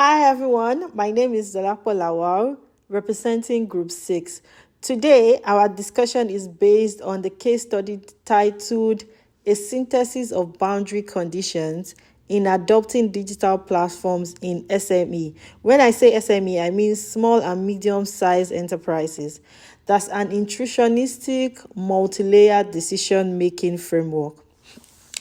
Hi everyone, my name is Dolapo Lawal, representing Group 6. Today, our discussion is based on the case study titled A Synthesis of Boundary Conditions in Adopting Digital Platforms in SME. When I say SME, I mean small and medium-sized enterprises. That's an intrusionistic, multi-layered decision-making framework.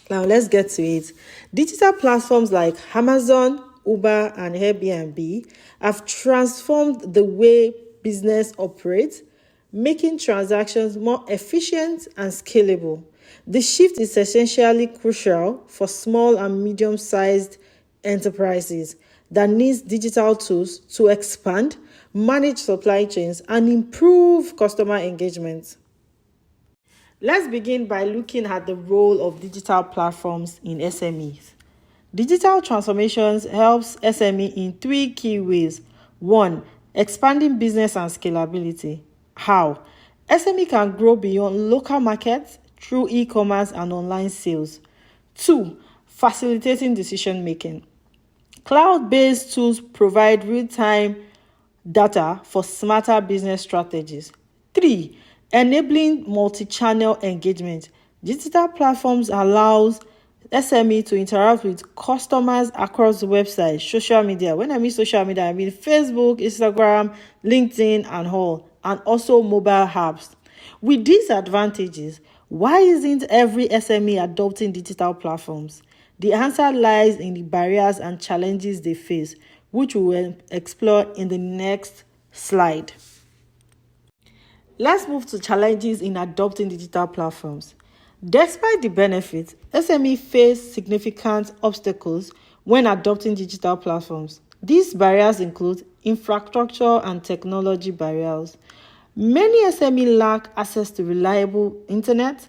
Now let's get to it. Digital platforms like Amazon, Uber, and Airbnb have transformed the way business operates, making transactions more efficient and scalable. The shift is essentially crucial for small and medium-sized enterprises that needs digital tools to expand, manage supply chains, and improve customer engagement. Let's begin by looking at the role of digital platforms in SMEs. Digital transformations helps SME in three key ways. One, expanding business and scalability. How? SME can grow beyond local markets through e-commerce and online sales. Two, facilitating decision making. Cloud-based tools provide real-time data for smarter business strategies. 3. Enabling multi-channel engagement. Digital platforms allows SME to interact with customers across the website, social media. When I mean social media, I mean Facebook, Instagram, LinkedIn, and all, and also mobile apps. With these advantages, why isn't every SME adopting digital platforms? The answer lies in the barriers and challenges they face, which we will explore in the next slide. Let's move to challenges in adopting digital platforms. Despite the benefits, SME face significant obstacles when adopting digital platforms. These barriers include infrastructure and technology barriers. Many SME lack access to reliable internet,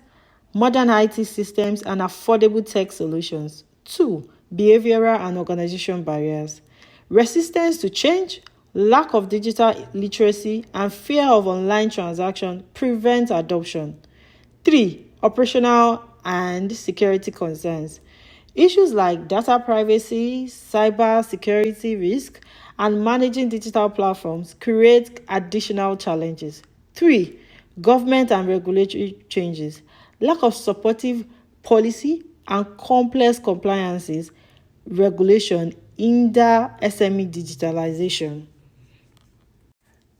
modern IT systems, and affordable tech solutions. 2. Behavioral and organization barriers. Resistance to change, lack of digital literacy, and fear of online transactions prevent adoption. 3. Operational and security concerns. Issues like data privacy, cyber security risk, and managing digital platforms create additional challenges. 3. Government and regulatory changes. Lack of supportive policy and complex compliances regulation hinder SME digitalization.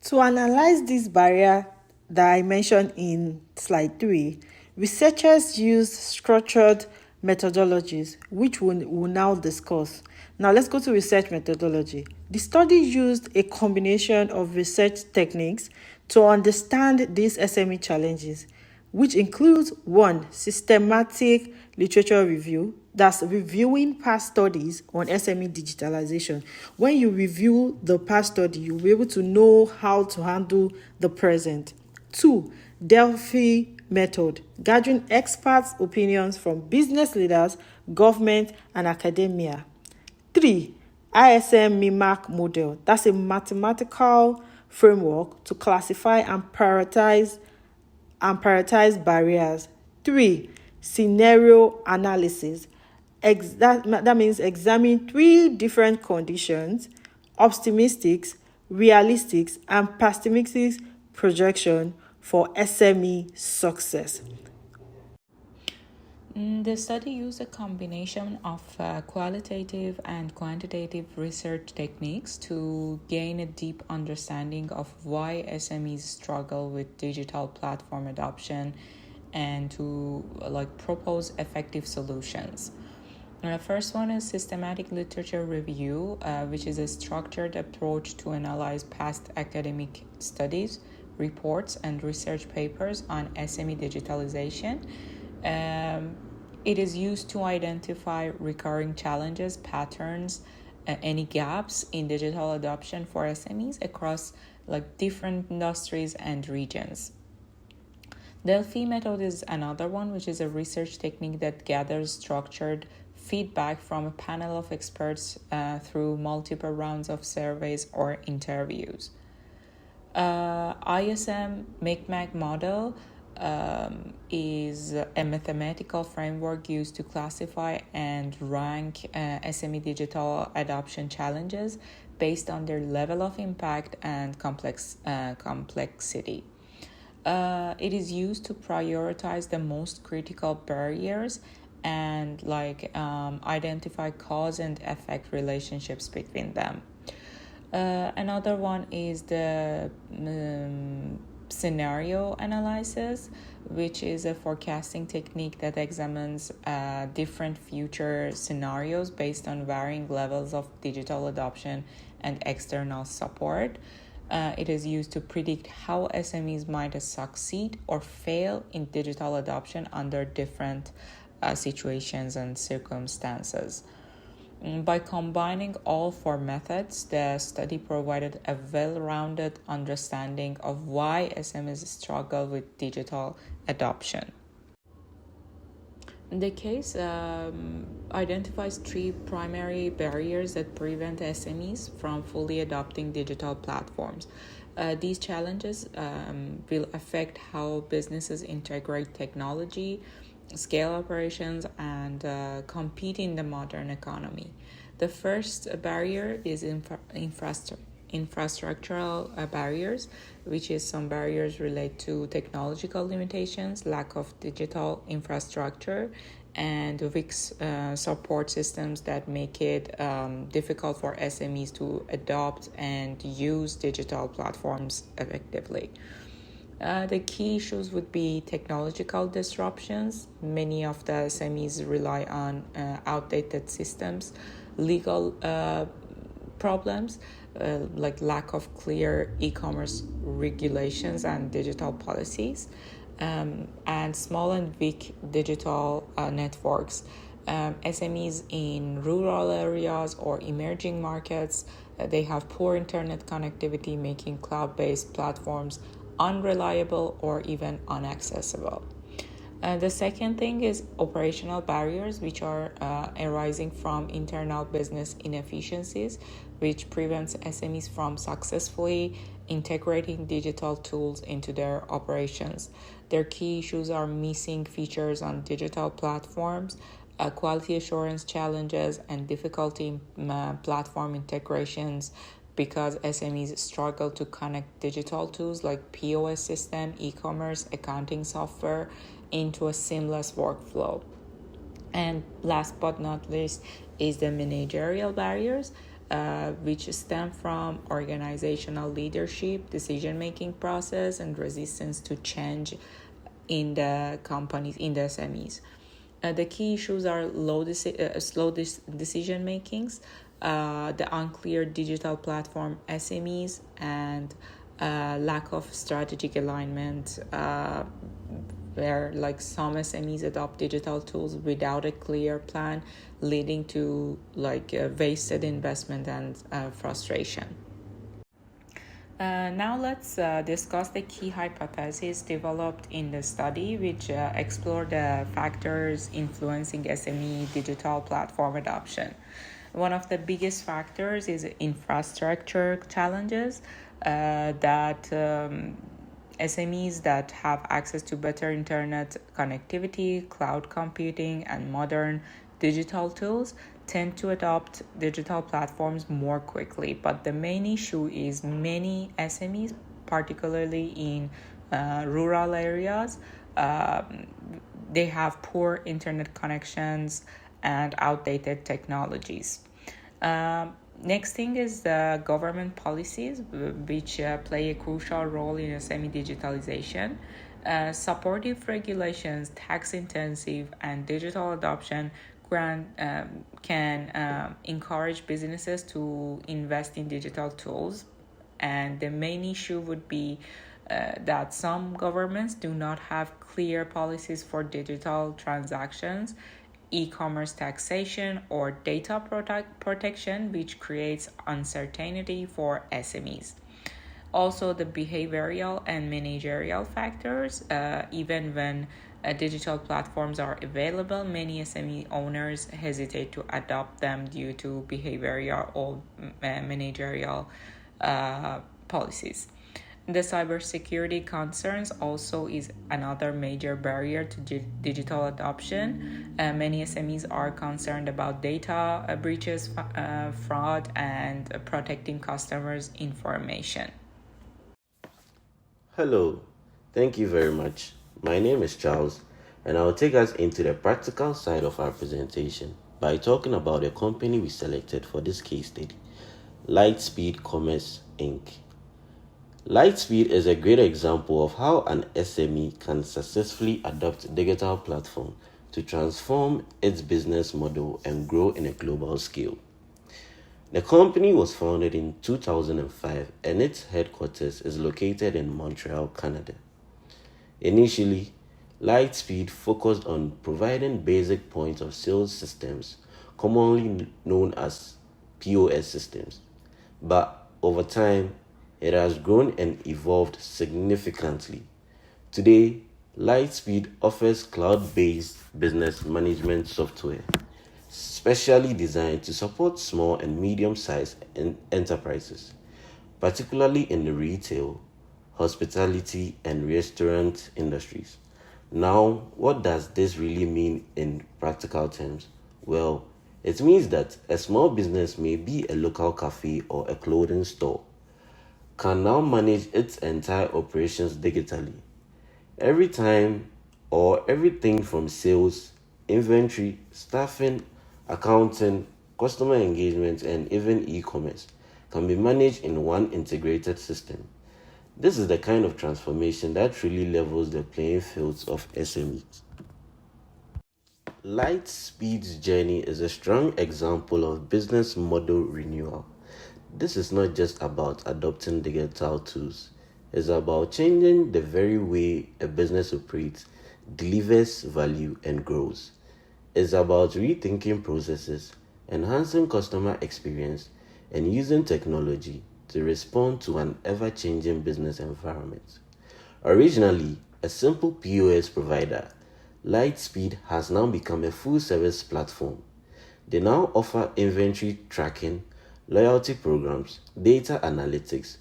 To analyze this barrier that I mentioned in slide 3, researchers use structured methodologies, which we'll now discuss. Now let's go to research methodology. The study used a combination of research techniques to understand these SME challenges, which includes 1. Systematic literature review, that's reviewing past studies on SME digitalization. When you review the past study, you'll be able to know how to handle the present. 2. Delphi method, gathering experts' opinions from business leaders, government, and academia. 3. ISM MIMAC model, that's a mathematical framework to classify and prioritize barriers. 3. Scenario analysis. That means examine 3 different conditions: optimistic, realistic, and pessimistic projection for SME success. The study used a combination of qualitative and quantitative research techniques to gain a deep understanding of why SMEs struggle with digital platform adoption and to propose effective solutions. The first one is systematic literature review, which is a structured approach to analyze past academic studies, reports, and research papers on SME digitalization. It is used to identify recurring challenges, patterns, any gaps in digital adoption for SMEs across different industries and regions. Delphi method is another one, which is a research technique that gathers structured feedback from a panel of experts through multiple rounds of surveys or interviews. ISM MIMAC model is a mathematical framework used to classify and rank SME digital adoption challenges based on their level of impact and complexity. It is used to prioritize the most critical barriers and identify cause and effect relationships between them. Another one is the scenario analysis, which is a forecasting technique that examines different future scenarios based on varying levels of digital adoption and external support. It is used to predict how SMEs might succeed or fail in digital adoption under different situations and circumstances. By combining all four methods, the study provided a well-rounded understanding of why SMEs struggle with digital adoption. The case identifies three primary barriers that prevent SMEs from fully adopting digital platforms. These challenges will affect how businesses integrate technology, scale operations, and compete in the modern economy. The first barrier is infrastructural barriers, which is some barriers relate to technological limitations, lack of digital infrastructure, and weak support systems that make it difficult for SMEs to adopt and use digital platforms effectively. The key issues would be technological disruptions. Many of the SMEs rely on outdated systems, legal problems, like lack of clear e-commerce regulations and digital policies, and small and weak digital networks. SMEs in rural areas or emerging markets, they have poor internet connectivity, making cloud-based platforms unreliable or even inaccessible. The second thing is operational barriers, which are arising from internal business inefficiencies, which prevents SMEs from successfully integrating digital tools into their operations. Their key issues are missing features on digital platforms, quality assurance challenges, and difficulty in platform integrations, because SMEs struggle to connect digital tools like POS system, e-commerce, accounting software into a seamless workflow. And last but not least is the managerial barriers, which stem from organizational leadership, decision-making process, and resistance to change in the companies, in the SMEs. The key issues are slow decision makings, the unclear digital platform SMEs, and lack of strategic alignment, where some SMEs adopt digital tools without a clear plan, leading to wasted investment and frustration. Now let's discuss the key hypotheses developed in the study, which explore the factors influencing SME digital platform adoption. One of the biggest factors is infrastructure challenges, that SMEs that have access to better internet connectivity, cloud computing, and modern digital tools tend to adopt digital platforms more quickly. But the main issue is many SMEs, particularly in rural areas, they have poor internet connections and outdated technologies. Next thing is the government policies, which play a crucial role in SME digitalization. Supportive regulations, tax-intensive, and digital adoption can encourage businesses to invest in digital tools. And the main issue would be that some governments do not have clear policies for digital transactions, e-commerce taxation, or data protection, which creates uncertainty for SMEs. Also, the behavioral and managerial factors, even when digital platforms are available, many SME owners hesitate to adopt them due to behavioral or managerial policies. The cybersecurity concerns also is another major barrier to digital adoption. Many SMEs are concerned about data breaches, fraud, and protecting customers' information. Hello, thank you very much. My name is Charles, and I'll take us into the practical side of our presentation by talking about the company we selected for this case study, Lightspeed Commerce Inc. Lightspeed is a great example of how an SME can successfully adopt digital platform to transform its business model and grow in a global scale. The company was founded in 2005 and its headquarters is located in Montreal, Canada. Initially, Lightspeed focused on providing basic point of sale systems, commonly known as POS systems. But over time, it has grown and evolved significantly. Today, Lightspeed offers cloud-based business management software, specially designed to support small and medium-sized enterprises, particularly in the retail, hospitality, and restaurant industries. Now, what does this really mean in practical terms? Well, it means that a small business, may be a local cafe or a clothing store, can now manage its entire operations digitally. Every time or everything from sales, inventory, staffing, accounting, customer engagement, and even e-commerce can be managed in one integrated system. This is the kind of transformation that really levels the playing fields of SMEs. Lightspeed's journey is a strong example of business model renewal. This is not just about adopting digital tools, it's about changing the very way a business operates, delivers value, and grows. It's about rethinking processes, enhancing customer experience, and using technology to respond to an ever changing business environment. Originally a simple POS provider, Lightspeed has now become a full service platform. They now offer inventory tracking, loyalty programs, data analytics,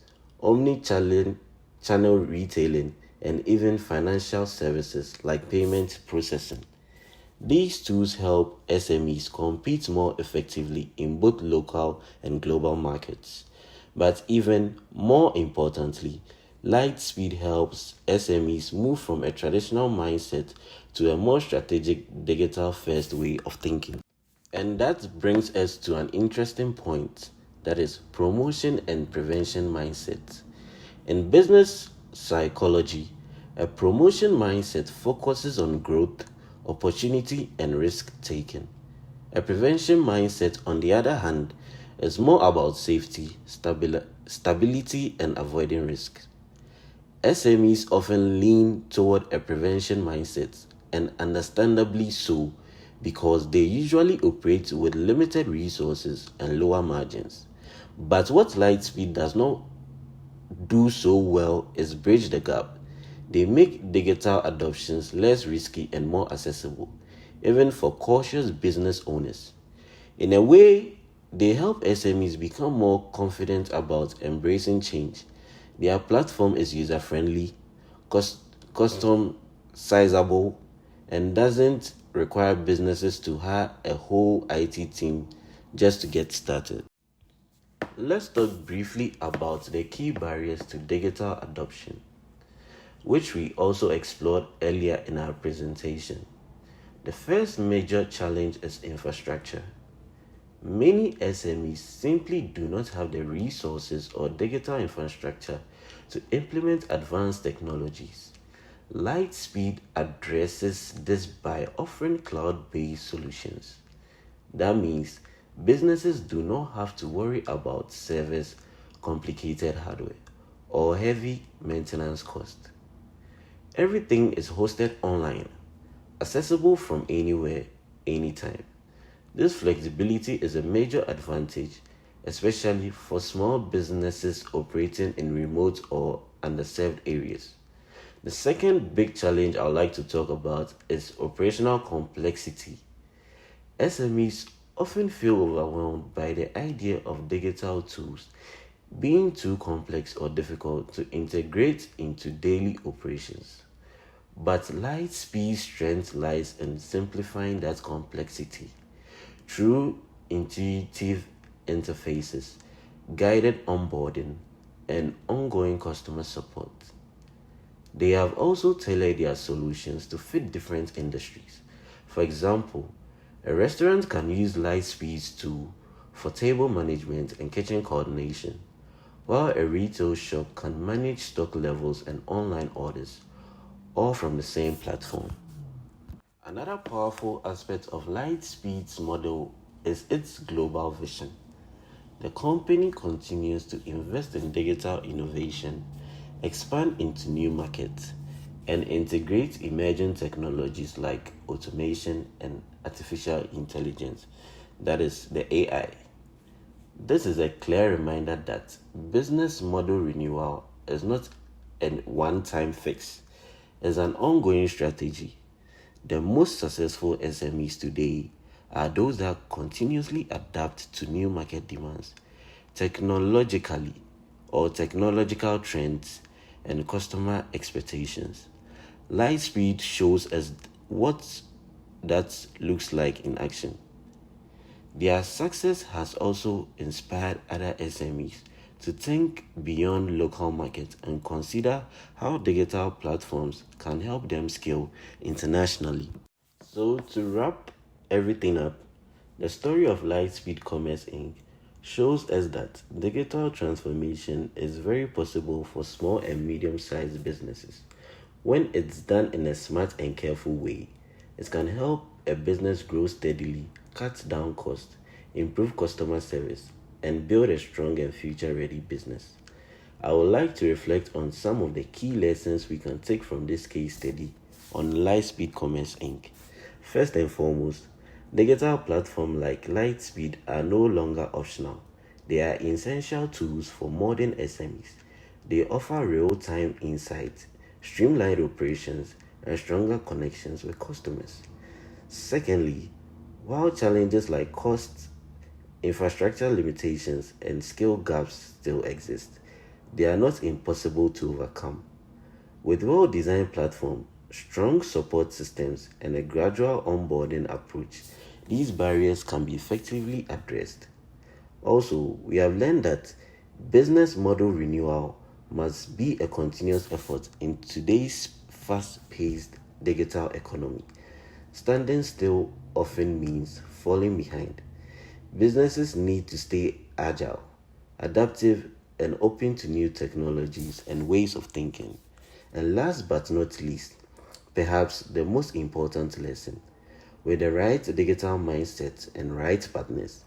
channel retailing, and even financial services like payment processing. These tools help SMEs compete more effectively in both local and global markets. But even more importantly, Lightspeed helps SMEs move from a traditional mindset to a more strategic digital first way of thinking. And that brings us to an interesting point, that is promotion and prevention mindset. In business psychology, a promotion mindset focuses on growth, opportunity, and risk taking. A prevention mindset, on the other hand, is more about safety, stability, and avoiding risk. SMEs often lean toward a prevention mindset, and understandably so, because they usually operate with limited resources and lower margins. But what Lightspeed does not do so well is bridge the gap. They make digital adoptions less risky and more accessible, even for cautious business owners. In a way, they help SMEs become more confident about embracing change. Their platform is user friendly, customizable, and doesn't require businesses to hire a whole IT team just to get started. Let's talk briefly about the key barriers to digital adoption, which we also explored earlier in our presentation. The first major challenge is infrastructure. Many SMEs simply do not have the resources or digital infrastructure to implement advanced technologies. Lightspeed addresses this by offering cloud-based solutions. That means businesses do not have to worry about servers, complicated hardware, or heavy maintenance costs. Everything is hosted online, accessible from anywhere, anytime. This flexibility is a major advantage, especially for small businesses operating in remote or underserved areas. The second big challenge I'd like to talk about is operational complexity. SMEs often feel overwhelmed by the idea of digital tools, being too complex or difficult to integrate into daily operations. But Lightspeed's strength lies in simplifying that complexity through intuitive interfaces, guided onboarding, and ongoing customer support. They have also tailored their solutions to fit different industries. For example, a restaurant can use Lightspeed's tool for table management and kitchen coordination, while a retail shop can manage stock levels and online orders, all from the same platform. Another powerful aspect of Lightspeed's model is its global vision. The company continues to invest in digital innovation, expand into new markets, and integrate emerging technologies like automation and artificial intelligence, that is, the AI. This is a clear reminder that business model renewal is not a one time fix, it's an ongoing strategy. The most successful SMEs today are those that continuously adapt to new market demands, technologically or technological trends, and customer expectations. Lightspeed shows us what that looks like in action. Their success has also inspired other SMEs to think beyond local markets and consider how digital platforms can help them scale internationally. So, to wrap everything up, the story of Lightspeed Commerce Inc. shows us that digital transformation is very possible for small and medium sized businesses. When it's done in a smart and careful way, it can help a business grow steadily, cut down costs, improve customer service, and build a strong and future ready business. I would like to reflect on some of the key lessons we can take from this case study on Lightspeed Commerce Inc. First and foremost, digital platforms like Lightspeed are no longer optional. They are essential tools for modern SMEs. They offer real-time insights, streamlined operations, and stronger connections with customers. Secondly, while challenges like cost, infrastructure limitations, and skill gaps still exist, they are not impossible to overcome. With well-designed platforms, strong support systems, and a gradual onboarding approach, these barriers can be effectively addressed. Also, we have learned that business model renewal must be a continuous effort in today's fast-paced digital economy. Standing still often means falling behind. Businesses need to stay agile, adaptive, and open to new technologies and ways of thinking. And last but not least, perhaps the most important lesson, with the right digital mindset and right partners,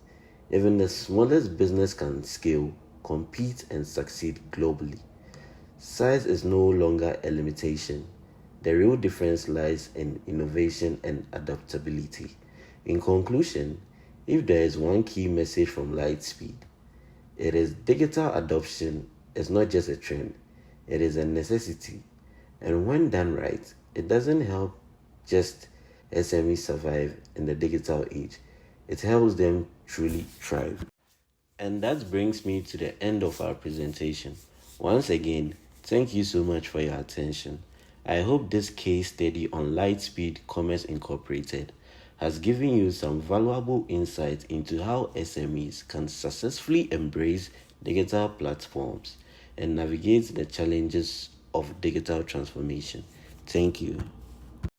even the smallest business can scale, compete, and succeed globally. Size is no longer a limitation. The real difference lies in innovation and adaptability. In conclusion, if there is one key message from Lightspeed, it is digital adoption is not just a trend, it is a necessity. And when done right, it doesn't help just SMEs survive in the digital age, it helps them truly thrive. And that brings me to the end of our presentation. Once again, thank you so much for your attention. I hope this case study on Lightspeed Commerce Incorporated has given you some valuable insight into how SMEs can successfully embrace digital platforms and navigate the challenges of digital transformation. Thank you.